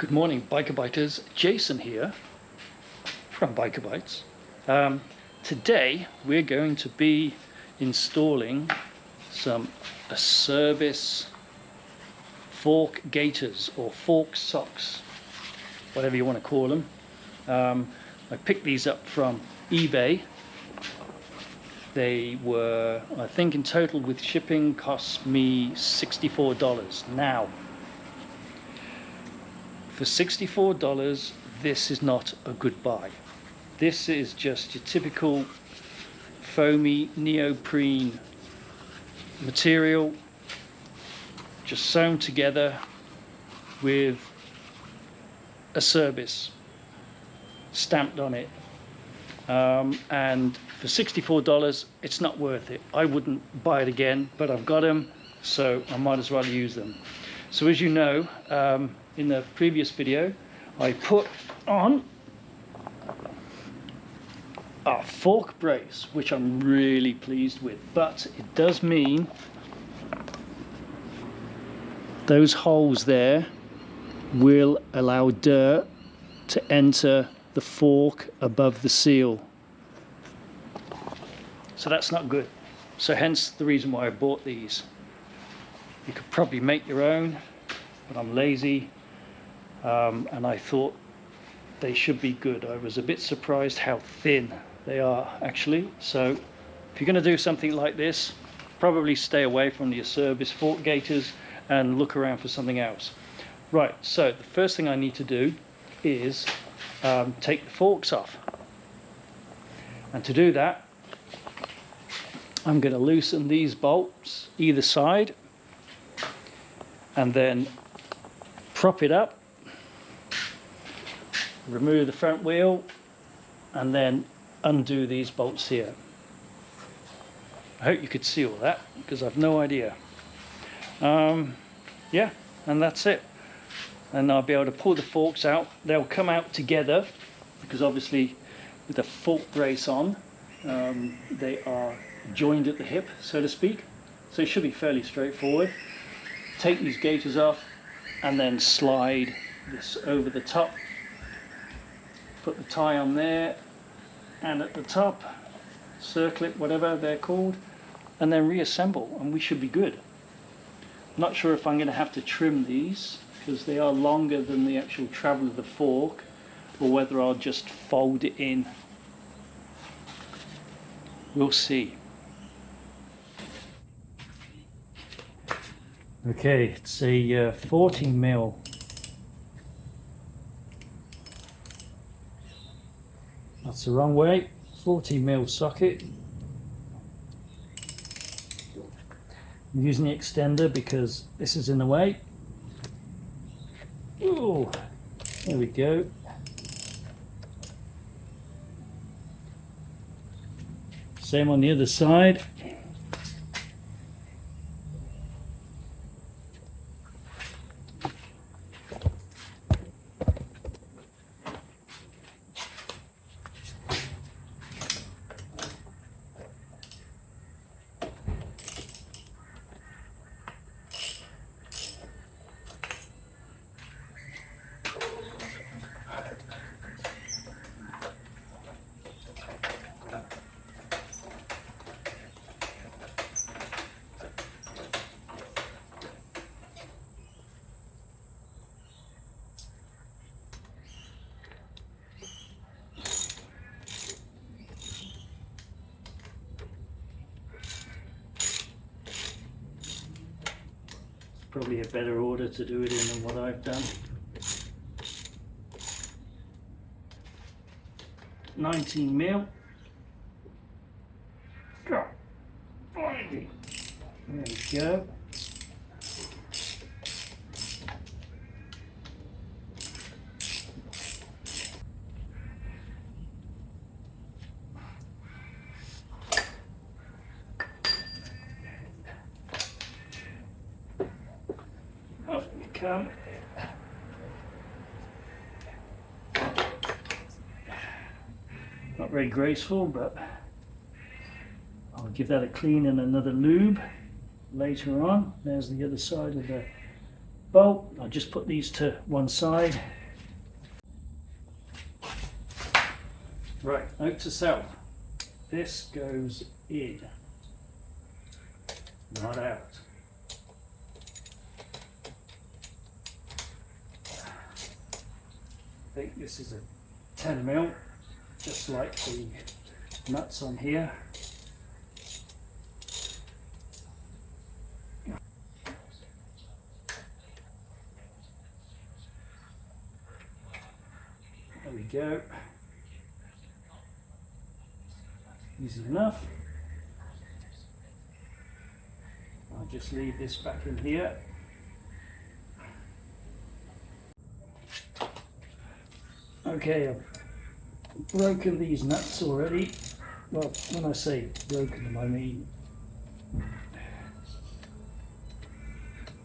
Good morning, Biker Byters. Jason here from Biker Bytes. Today we're going to be installing a service fork gaiters or fork socks, whatever you want to call them. I picked these up from eBay. They were, I think in total with shipping, cost me $64. Now, for $64, this is not a good buy. This is just your typical foamy neoprene material, just sewn together with a service stamped on it. And for $64, it's not worth it. I wouldn't buy it again, but I've got them, so I might as well use them. So as you know, in the previous video, I put on a fork brace, which I'm really pleased with, but it does mean those holes there will allow dirt to enter the fork above the seal. So that's not good. So hence the reason why I bought these. You could probably make your own, but I'm lazy. And I thought they should be good. I was a bit surprised how thin they are actually. So if you're going to do something like this, probably stay away from your service fork gaiters and look around for something else. Right, so the first thing I need to do is take the forks off. And to do that, I'm going to loosen these bolts either side and then prop it up, remove the front wheel, and then undo these bolts here. I hope you could see all that because I've no idea. Yeah, and that's it. And I'll be able to pull the forks out. They'll come out together because obviously with the fork brace on, they are joined at the hip, so to speak. So it should be fairly straightforward. Take these gaiters off and then slide this over the top. Put the tie on there and at the top, circlip, whatever they're called, and then reassemble, and we should be good. Not sure if I'm going to have to trim these because they are longer than the actual travel of the fork, or whether I'll just fold it in. We'll see. Okay, it's a 40mm. That's the wrong way. 40mm socket. I'm using the extender because this is in the way. Ooh, there we go. Same on the other side. Probably a better order to do it in than what I've done. 19mm. There we go. Come. Not very graceful, but I'll give that a clean and another lube later on. There's the other side of the bolt. I'll just put these to one side. Right, note to self. This goes in, not out. I think this is a 10mm, just like the nuts on here. There we go. Easy enough. I'll just leave this back in here. Okay, I've broken these nuts already. Well, when I say broken them, I mean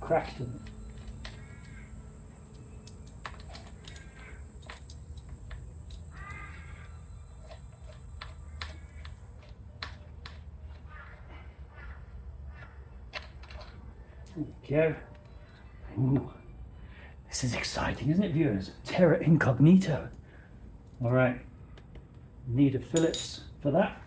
cracked them. There we go. Ooh, this is exciting, isn't it, viewers? Terra incognito. All right, need a Phillips for that.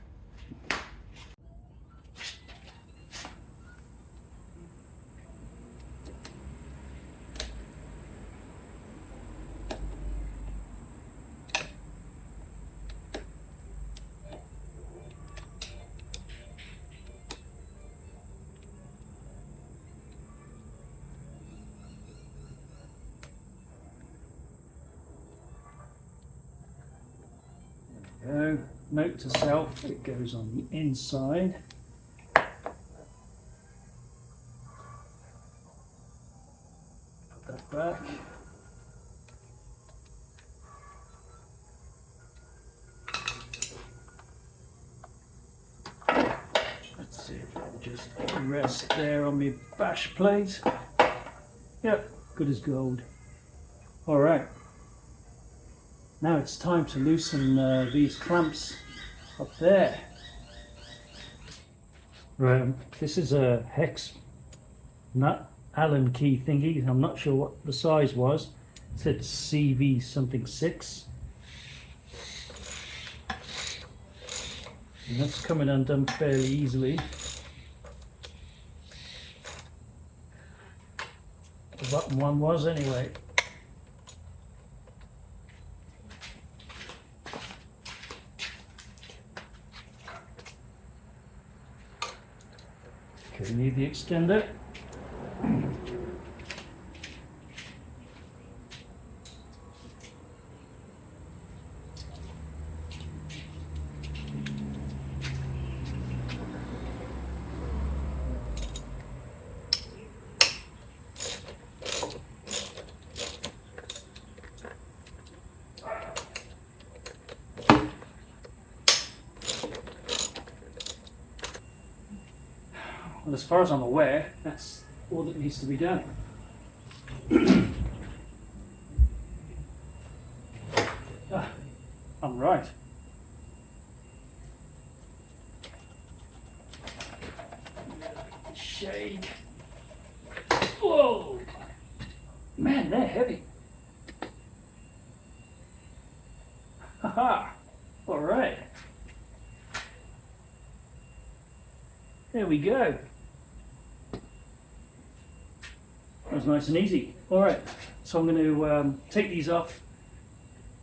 Go. Note to self, it goes on the inside. Put that back. Let's see if it'll just rest there on my bash plate. Yep, good as gold. All right. Now it's time to loosen these clamps up there. Right, this is a hex nut Allen key thingy. I'm not sure what the size was. It said CV something 6. And that's coming undone fairly easily. The bottom one was anyway. Okay, need the extender. Well, as far as I'm aware, that's all that needs to be done. I'm right. Shade. Whoa! Man, they're heavy. Haha! All right. There we go. That was nice and easy. All right, so I'm going to take these off,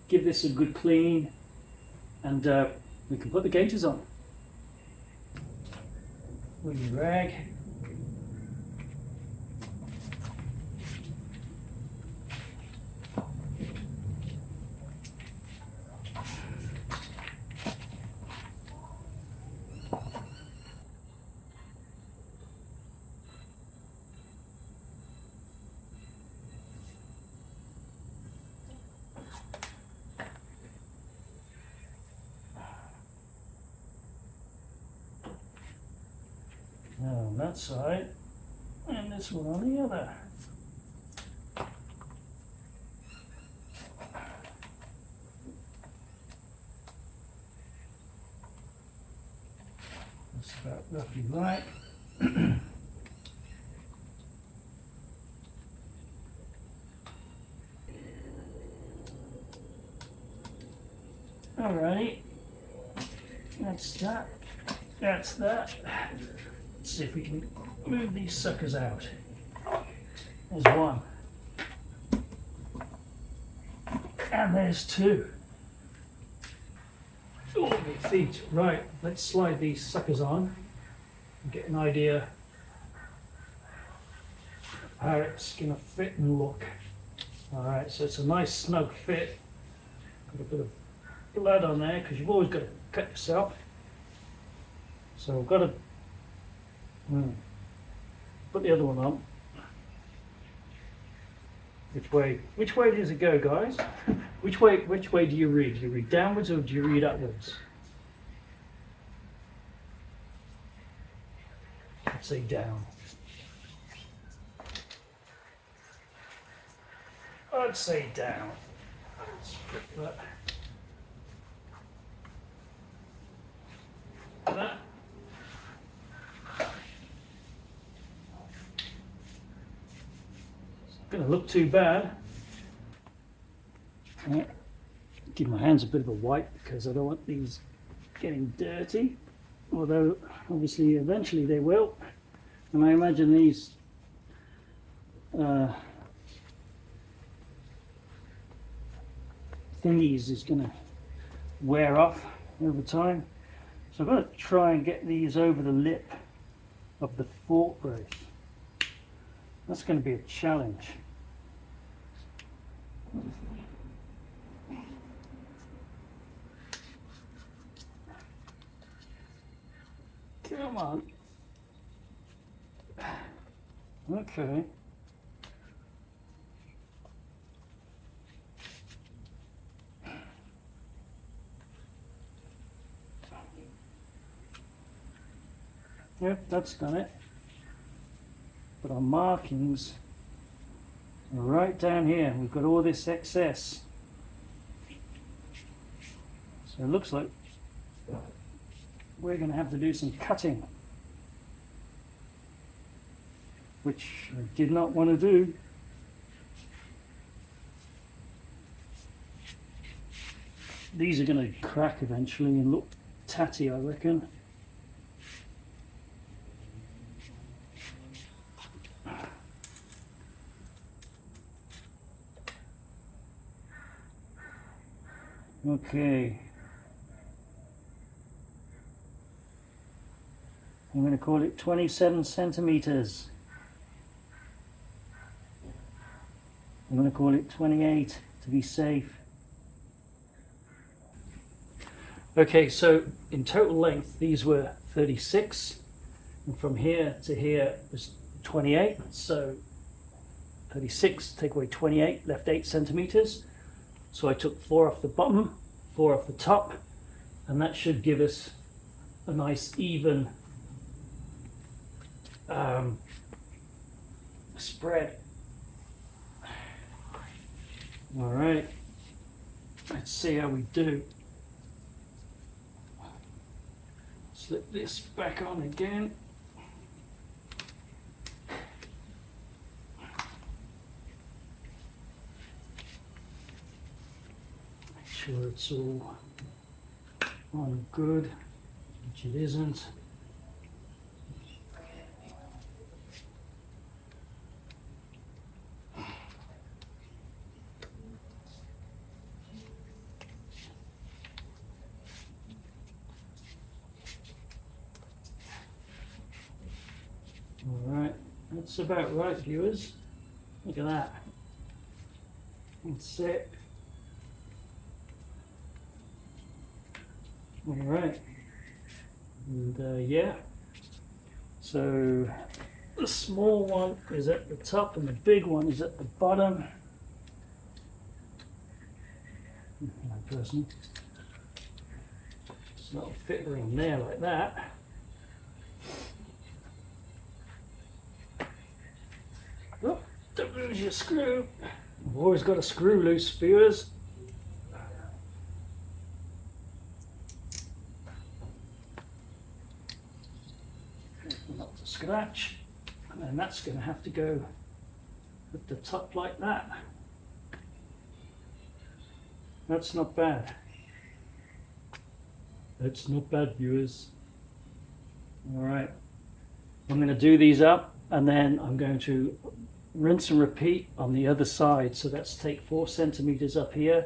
give this a good clean, and we can put the gaiters on. With your rag. Now on that side, and this one on the other. That's about roughly right. Alrighty, that's that. That's that. Let's see if we can move these suckers out. There's one. And there's two. Oh, my feet. Right, let's slide these suckers on and get an idea of how it's going to fit and look. Alright, so it's a nice snug fit. Got a bit of blood on there because you've always got to cut yourself. So I've got to put the other one on. Which way does it go, guys? Which way do you read? Do you read downwards or do you read upwards? I'd say down. I'd say down. Let's put that. That. It's not going to look too bad. Yeah. Give my hands a bit of a wipe because I don't want these getting dirty. Although obviously eventually they will. And I imagine these thingies is going to wear off over time. So I've got to try and get these over the lip of the fork brace. That's going to be a challenge. Come on. Okay. Yep, that's done it. But our markings are right down here. We've got all this excess. So it looks like we're going to have to do some cutting, which I did not want to do. These are going to crack eventually and look tatty, I reckon. Okay. I'm going to call it 27 centimeters. I'm going to call it 28 to be safe. Okay, so in total length, these were 36. And from here to here was 28. So 36, take away 28, left 8 centimeters. So I took 4 off the bottom, 4 off the top, and that should give us a nice even spread. All right, let's see how we do. Slip this back on again. Make sure it's all on good, which it isn't. Alright, that's about right, viewers. Look at that. That's it. Alright. And yeah. So the small one is at the top and the big one is at the bottom. Personally, it's not fit in there like that. Oh, don't lose your screw. I've always got a screw loose, viewers. Not to scratch. And then that's going to have to go at the top like that. That's not bad. That's not bad, viewers. All right, I'm going to do these up and then I'm going to rinse and repeat on the other side. So let's take 4 centimeters up here,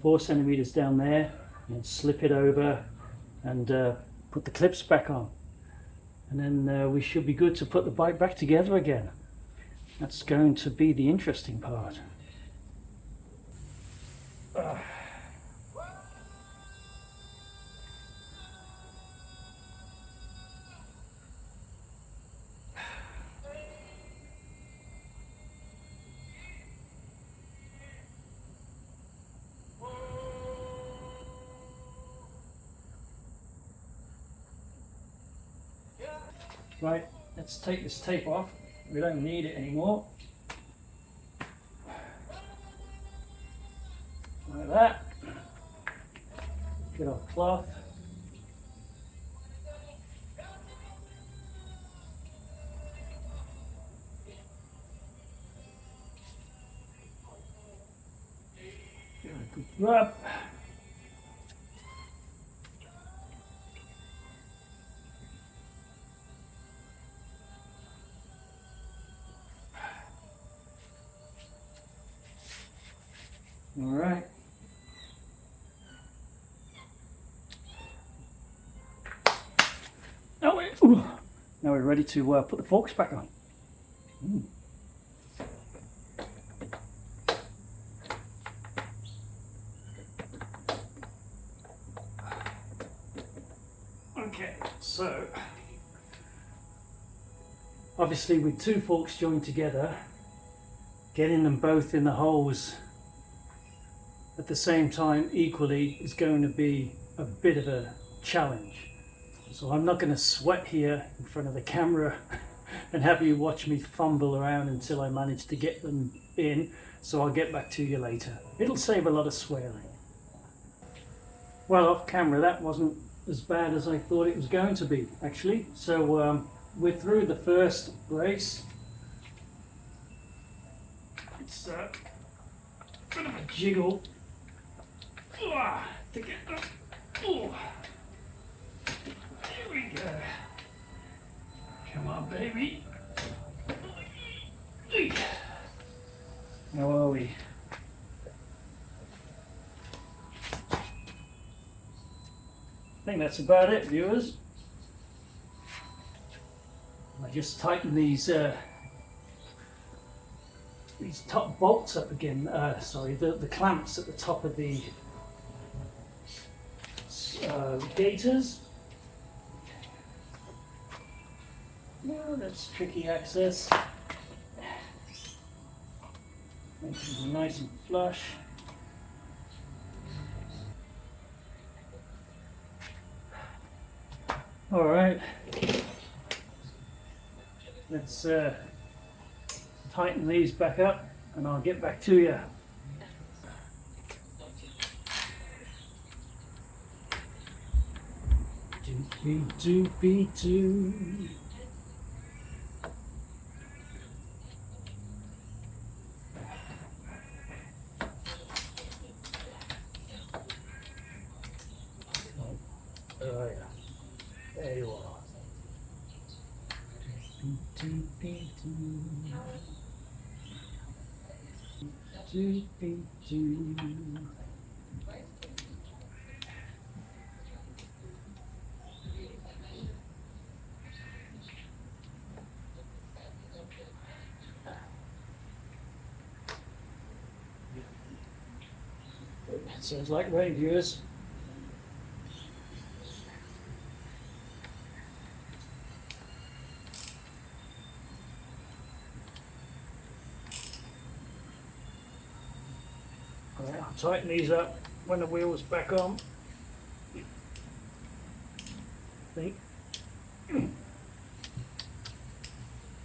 4 centimeters down there, and slip it over and put the clips back on. And then we should be good to put the bike back together again. That's going to be the interesting part. Right, let's take this tape off. We don't need it anymore. Like that. Get our cloth. Give it a good rub. All right. Now we're ready to put the forks back on. Okay, so obviously with 2 forks joined together, getting them both in the holes at the same time equally is going to be a bit of a challenge. So I'm not going to sweat here in front of the camera and have you watch me fumble around until I manage to get them in, so I'll get back to you later. It'll save a lot of swearing. Well, off camera that wasn't as bad as I thought it was going to be, actually. So we're through the first brace. It's a bit of a jiggle to get up. Here we go. Come on, baby. How are we? I think that's about it, viewers. I just tighten these top bolts up again. Sorry, the clamps at the top of the gaiters. Well, that's tricky access. Make them nice and flush. All right, let's tighten these back up and I'll get back to you. Doopy doopy doo. Oh yeah, there you are. Doopy doo. Doopy doo. Sounds like rain, viewers. Right, I'll tighten these up when the wheel's back on. I think.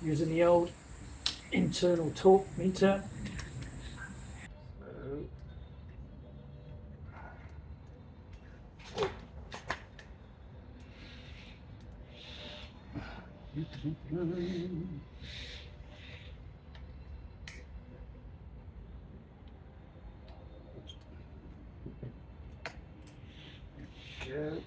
Using the old internal torque meter. Good.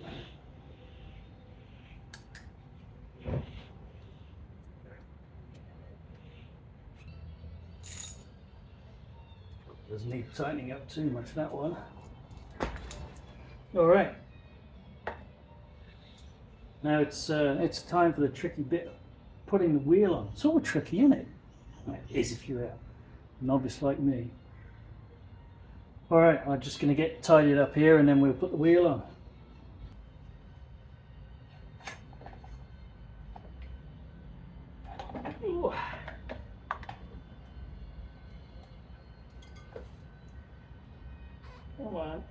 Doesn't need tightening up too much, that one. All right. Now it's time for the tricky bit, putting the wheel on. It's all tricky, isn't it? Well, it is if you're a novice like me. All right, I'm just going to get tidied up here and then we'll put the wheel on. Ooh. Come on.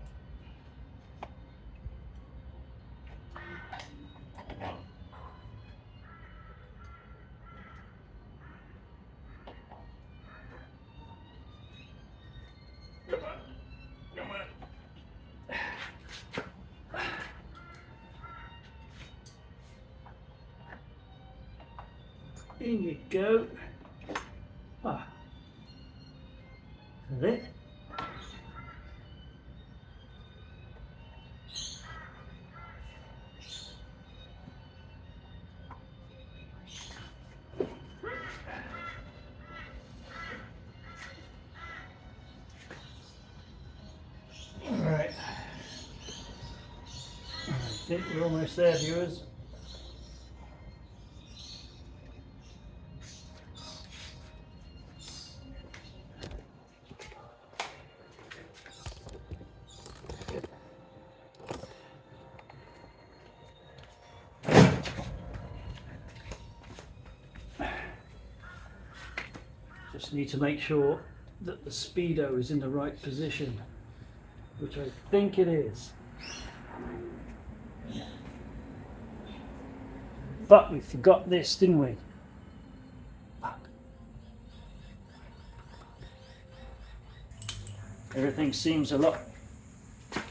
In you go. Ah. That's it. Alright. I think we're almost there, viewers. Just need to make sure that the speedo is in the right position, which I think it is. But we forgot this, didn't we? Everything seems a lot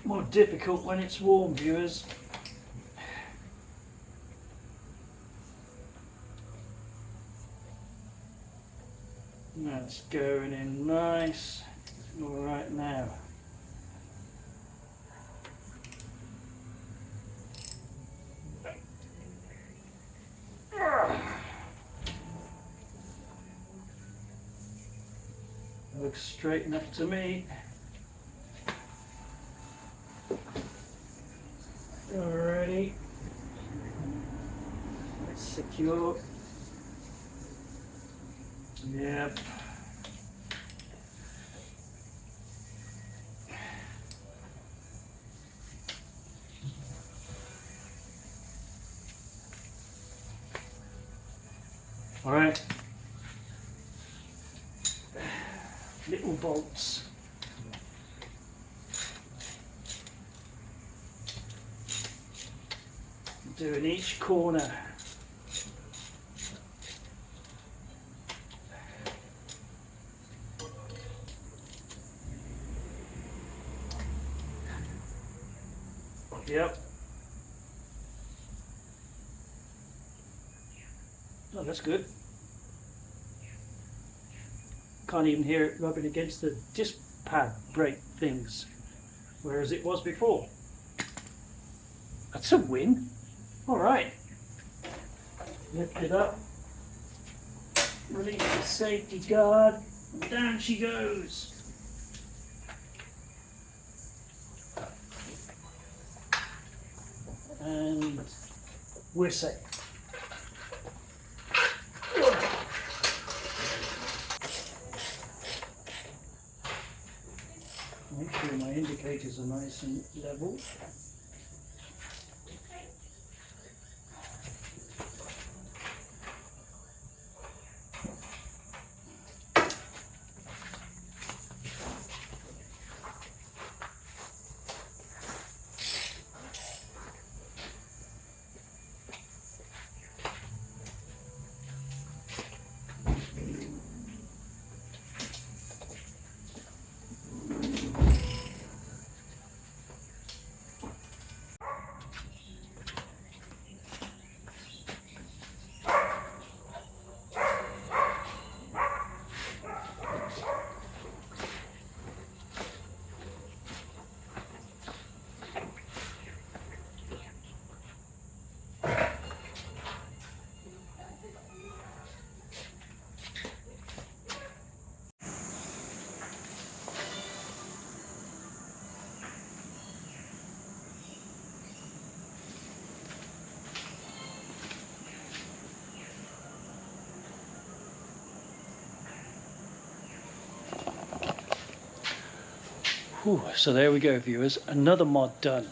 more difficult when it's warm, viewers. That's going in nice. All right now. Looks straight enough to me. Alrighty. It's secure. Yep. All right. Little bolts. Doing each corner. Yep. Oh, that's good. Can't even hear it rubbing against the disc pad brake things, whereas it was before. That's a win. All right. Lift it up. Release the safety guard. And down she goes. And we're safe. Make sure my indicators are nice and level. Whew, so there we go, viewers, another mod done.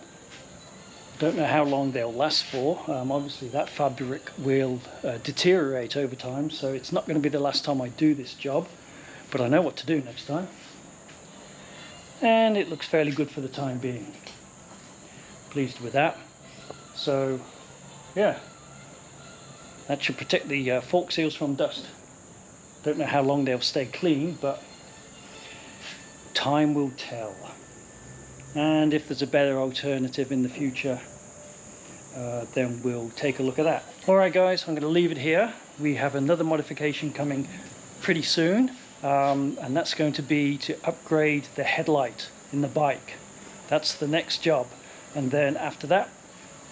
Don't know how long they'll last for. Obviously that fabric will deteriorate over time, so it's not going to be the last time I do this job, but I know what to do next time. And it looks fairly good for the time being. Pleased with that. So yeah, that should protect the fork seals from dust. Don't know how long they'll stay clean, but time will tell. And if there's a better alternative in the future, then we'll take a look at that. Alright guys, I'm going to leave it here. We have another modification coming pretty soon, and that's going to be to upgrade the headlight in the bike. That's the next job, and then after that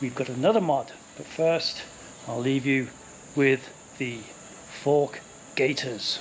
we've got another mod. But first I'll leave you with the fork gaiters.